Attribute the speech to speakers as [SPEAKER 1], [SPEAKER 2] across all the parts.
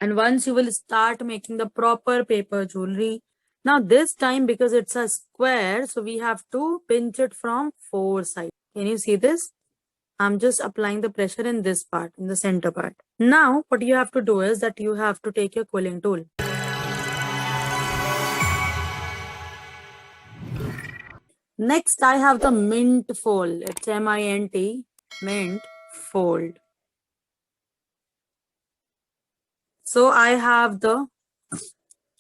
[SPEAKER 1] And once you will start making the proper paper jewelry. Now this time, because it's a square, so we have to pinch it from 4 sides. Can you see this? I'm just applying the pressure in this part, in the center part. Now what you have to do is that you have to take your quilling tool. Next I have the mint fold. It's M-I-N-T, mint fold. So I have the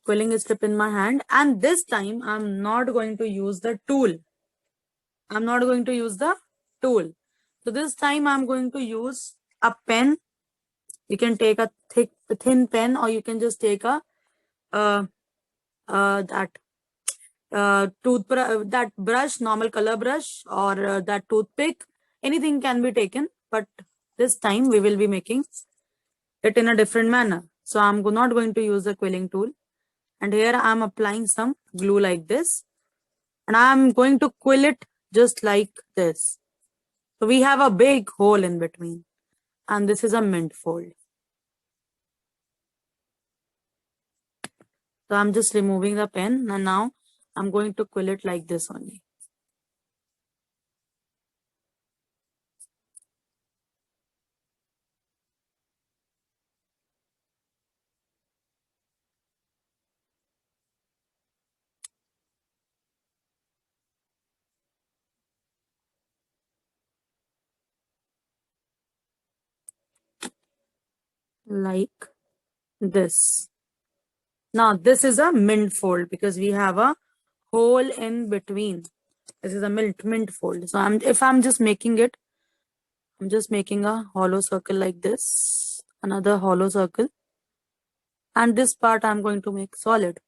[SPEAKER 1] quilling strip in my hand, and this time I'm not going to use the tool. I'm not going to use the tool. So this time I'm going to use a pen. You can take a thin pen, or you can just take a that that brush, normal color brush, or that toothpick. Anything can be taken, but this time we will be making it in a different manner. So I'm not going to use the quilling tool. And here I'm applying some glue like this. And I'm going to quill it just like this. So we have a big hole in between. And this is a mint fold. So I'm just removing the pen, and now I'm going to quill it like this only. Like this. Now this is a mint fold because we have a hole in between. This is a mint fold. So if I'm just making it, I'm just making a hollow circle like this, another hollow circle, and this part I'm going to make solid.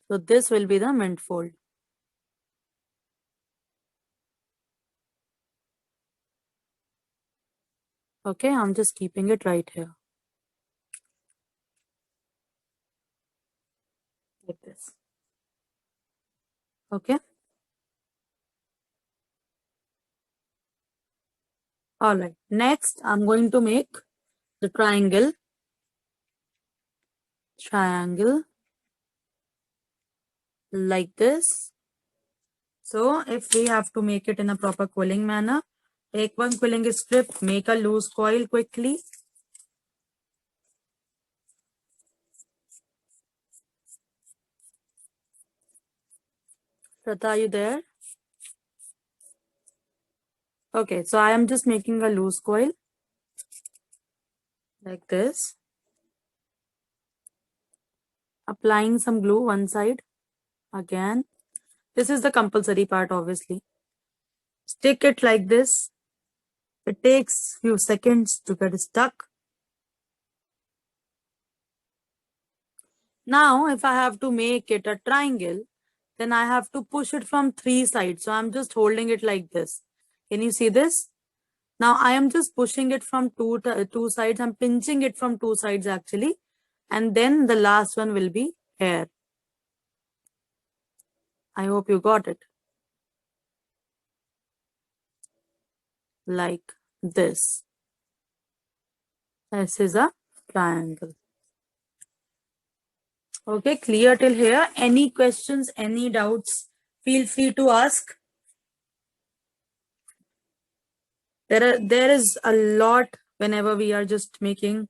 [SPEAKER 1] So this will be the mint fold. Okay, I'm just keeping it right here. Like this. Okay. All right. Next, I'm going to make the triangle. Like this. So if we have to make it in a proper quilling manner, take one quilling strip, make a loose coil quickly. Pratha, are you there? Okay, so I am just making a loose coil like this. Applying some glue one side. Again, this is the compulsory part, obviously. Stick it like this. It takes few seconds to get stuck. Now, if I have to make it a triangle, then I have to push it from 3 sides. So I'm just holding it like this. Can you see this? Now I am just pushing it from two sides. I'm pinching it from 2 sides actually. And then the last one will be here. I hope you got it. Like this. This is a triangle. Okay, clear till here. Any questions, any doubts? Feel free to ask. There is a lot whenever we are just making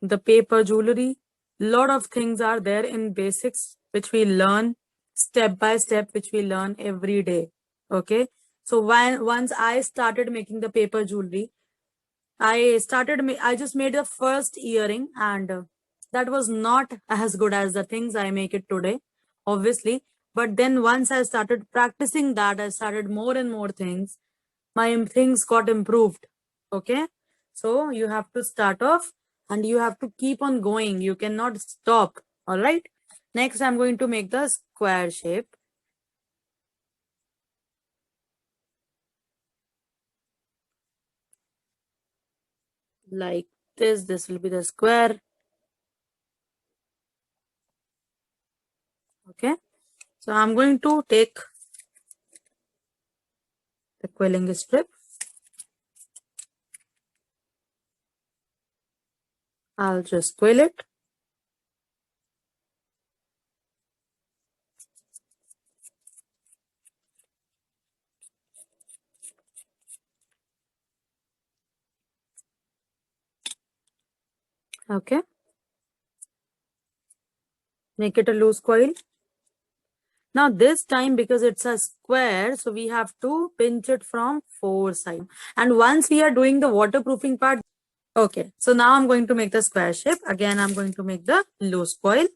[SPEAKER 1] the paper jewelry. Lot of things are there in basics which we learn step by step, which we learn every day. Okay, so once I started making the paper jewelry, I just made the first earring, and that was not as good as the things I make it today, obviously. But then once I started practicing that, I started more and more things. My things got improved. Okay, so you have to start off and you have to keep on going. You cannot stop. All right. Next, I'm going to make the square shape. Like this. This will be the square. Okay. So I'm going to take the quilling strip. I'll just quill it. Okay. Make it a loose coil. Now this time, because it's a square, so we have to pinch it from 4 sides. And once we are doing the waterproofing part, okay, so now I'm going to make the square shape. Again, I'm going to make the loose coil.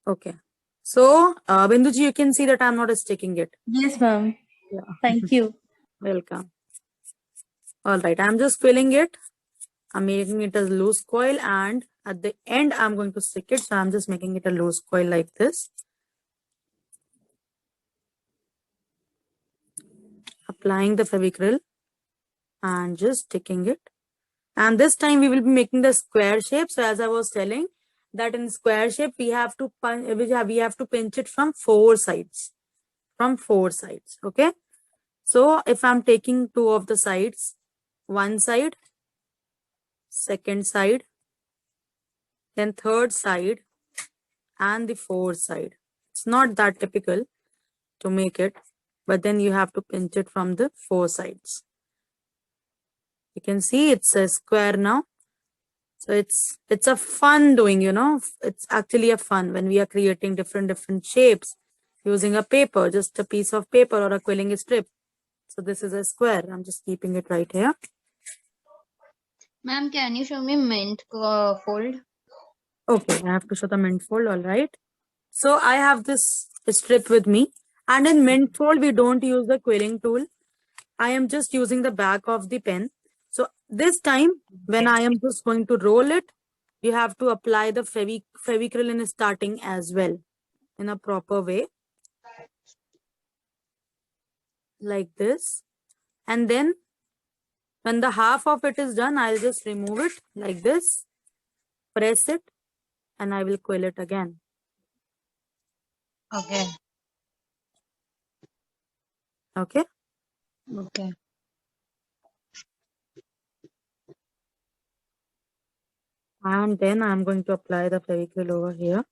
[SPEAKER 1] Okay. So, Binduji, you can see that I'm not sticking it.
[SPEAKER 2] Yes, ma'am.
[SPEAKER 1] Yeah.
[SPEAKER 2] Thank you.
[SPEAKER 1] Welcome. All right, I'm just filling it. I'm making it a loose coil, and at the end, I'm going to stick it. So I'm just making it a loose coil like this. Applying the Fevicryl and just sticking it. And this time we will be making the square shape. So as I was telling, that in square shape we have to pinch it from 4 sides. From 4 sides. Okay. So if I'm taking 2 of the sides, one side, second side, then third side, and the fourth side. It's not that typical to make it, but then you have to pinch it from the 4 sides. You can see it's a square now. So it's a fun doing, it's actually a fun when we are creating different shapes using a paper, just a piece of paper or a quilling strip. So this is a square. I'm just keeping it right here.
[SPEAKER 2] Ma'am, can you show me mint fold?
[SPEAKER 1] Okay, I have to show the mint fold. All right. So I have this strip with me, and in mint fold we don't use the quilling tool. I am just using the back of the pen. So this time when I am just going to roll it, you have to apply the Fevicryl in starting as well in a proper way, like this. And then when the half of it is done, I'll just remove it like this, press it, and I will quill it again.
[SPEAKER 2] Okay.
[SPEAKER 1] Okay.
[SPEAKER 2] Okay.
[SPEAKER 1] And then I'm going to apply the Fevicryl over here.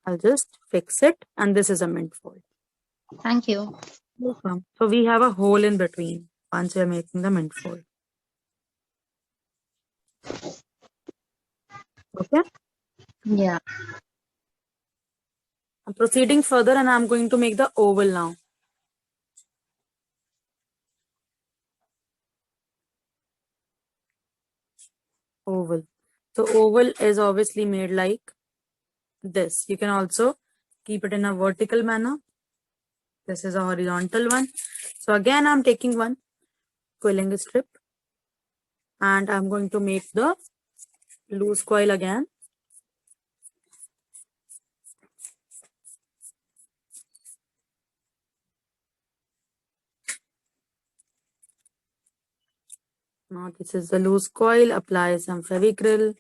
[SPEAKER 1] I'll just fix it, and this is a mint fold.
[SPEAKER 2] Thank you.
[SPEAKER 1] Welcome. So we have a hole in between once we're making the mint fold. Okay.
[SPEAKER 2] Yeah.
[SPEAKER 1] I'm proceeding further, and I'm going to make the oval now. Oval. So oval is obviously made like this. You can also keep it in a vertical manner. This is a horizontal one. So again, I'm taking one quilling strip, and I'm going to make the loose coil again. Now this is the loose coil. Apply some Fevicryl.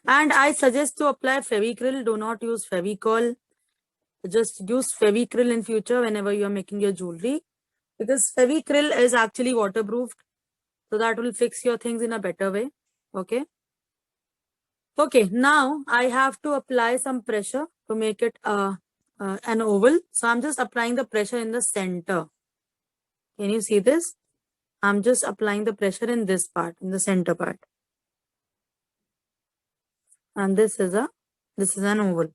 [SPEAKER 1] And I suggest to apply Fevicryl. Do not use Fevicol. Just use Fevicryl in future whenever you are making your jewelry, because Fevicryl is actually waterproofed. So that will fix your things in a better way. Okay. Okay. Now I have to apply some pressure to make it an oval. So I'm just applying the pressure in the center. Can you see this? I'm just applying the pressure in this part, in the center part. And this is an oval.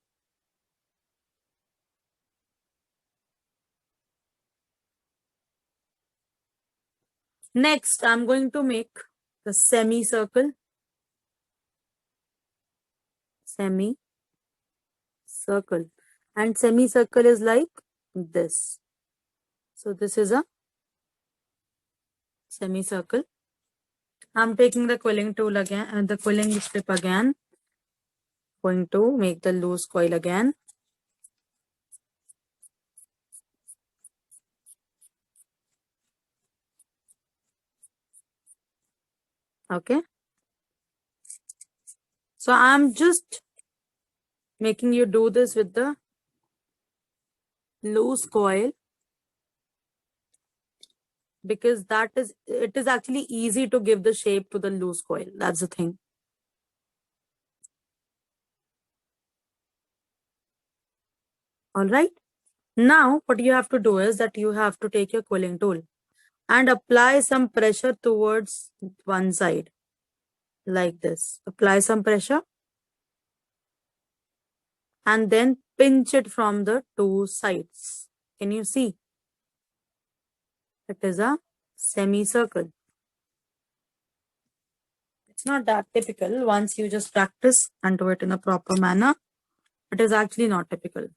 [SPEAKER 1] Next, I'm going to make the semicircle. Semicircle. And semicircle is like this. So this is a semicircle. I'm taking the quilling tool again and the quilling strip again. Going to make the loose coil again. Okay. So I'm just making you do this with the loose coil. because it is actually easy to give the shape to the loose coil. That's the thing. All right. Now, what you have to do is that you have to take your quilling tool and apply some pressure towards one side like this. Apply some pressure and then pinch it from the two sides. Can you see? It is a semicircle. It's not that typical. Once you just practice and do it in a proper manner, it is actually not typical.